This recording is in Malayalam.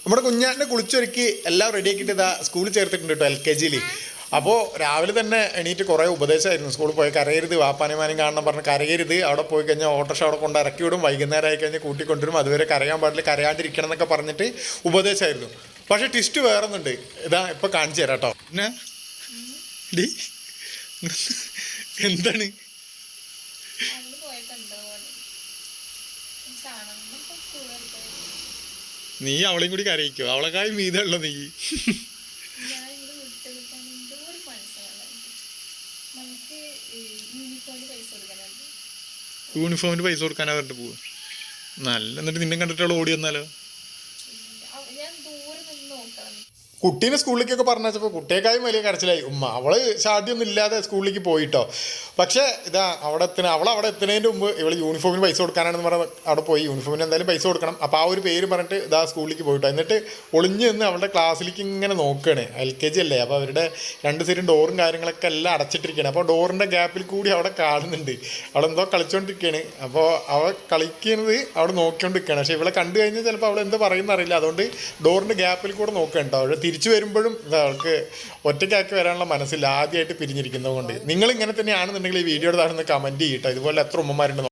നമ്മുടെ കുഞ്ഞാറിനെ കുളിച്ചൊരുക്കി എല്ലാം റെഡിയാക്കിയിട്ട് ഇതാ സ്കൂളിൽ ചേർത്തിട്ടുണ്ട് കേട്ടോ LKG. അപ്പോൾ രാവിലെ തന്നെ എണീറ്റ് കുറേ ഉപദേശമായിരുന്നു. സ്കൂളിൽ പോയി കരയരുത്, വാപ്പാനിമാനും കാണണം പറഞ്ഞ് കരയരുത്, അവിടെ പോയി കഴിഞ്ഞാൽ ഓട്ടോറിക്ഷ അവിടെ കൊണ്ട് ഇറക്കി വിടും, വൈകുന്നേരം ആയി കഴിഞ്ഞാൽ കൂട്ടിക്കൊണ്ടുവരും, അതുവരെ കരയാൻ പാടില്ല, കരയാണ്ടിരിക്കണം എന്നൊക്കെ പറഞ്ഞിട്ട് ഉപദേശമായിരുന്നു. പക്ഷേ ട്വിസ്റ്റ് വേറൊന്നുണ്ട്, ഇതാ ഇപ്പം കാണിച്ചു തരാം കേട്ടോ. പിന്നെ എന്താണ് നീ അവളെയും കൂടി കരയിക്കോ? അവളെക്കായി മീതല്ലോ നീ. യൂണിഫോമിന് പൈസ കൊടുക്കാനാ പറഞ്ഞിട്ട് പോവാ. നല്ല എന്നിട്ട് നിന്നെ കണ്ടിട്ടുള്ള ഓടി വന്നാലോ? കുട്ടീനെ സ്കൂളിലേക്കൊക്കെ പറഞ്ഞപ്പോൾ കുട്ടിയേക്കായും വലിയ കരച്ചിലായി ഉമ്മ. അവള് ഷാഡിയൊന്നും ഇല്ലാതെ സ്കൂളിലേക്ക് പോയിട്ടോ. പക്ഷേ ഇതാ അവിടെ എത്തുന്നതിൻ്റെ മുമ്പ് ഇവള് യൂണിഫോമിന് പൈസ കൊടുക്കാനാണെന്ന് പറഞ്ഞാൽ അവിടെ പോയി. യൂണിഫോമിന് എന്തായാലും പൈസ കൊടുക്കണം. അപ്പോൾ ആ ഒരു പേര് പറഞ്ഞിട്ട് ഇതാ സ്കൂളിലേക്ക് പോയിട്ടോ. എന്നിട്ട് ഒളിഞ്ഞ് നിന്ന് അവളുടെ ക്ലാസ്സിലേക്ക് ഇങ്ങനെ നോക്കുകയാണ്. LKG അല്ലേ, അപ്പോൾ അവരുടെ 2 സൈഡും ഡോറും കാര്യങ്ങളൊക്കെ എല്ലാം അടച്ചിട്ടിരിക്കുകയാണ്. അപ്പോൾ ഡോറിൻ്റെ ഗ്യാപ്പിൽ കൂടി അവിടെ കാണുന്നുണ്ട്. അവളെന്തോ കളിച്ചുകൊണ്ടിരിക്കുകയാണ്. അപ്പോൾ അവൾ കളിക്കുന്നത് അവിടെ നോക്കിക്കൊണ്ടിരിക്കുകയാണ്. പക്ഷേ ഇവളെ കണ്ടു കഴിഞ്ഞാൽ ചിലപ്പോൾ അവൾ എന്താ പറയുന്ന അറിയില്ല. അതുകൊണ്ട് ഡോറിൻ്റെ ഗ്യാപ്പിൽ കൂടെ നോക്കുകയാണ് കേട്ടോ. അവൾ തിരിച്ചു വരുമ്പോഴും അവൾക്ക് ഒറ്റയ്ക്കാക്കി വരാനുള്ള മനസ്സില്ല, ആദ്യമായിട്ട് പിരിഞ്ഞിരിക്കുന്നത് കൊണ്ട്. നിങ്ങൾ ഇങ്ങനെ തന്നെയാണെന്നുണ്ടെങ്കിൽ ഈ വീഡിയോയുടെ താഴെ കമൻറ്റ് ചെയ്യട്ടോ. ഇതുപോലെ എത്ര ഉമ്മമാരുണ്ട്.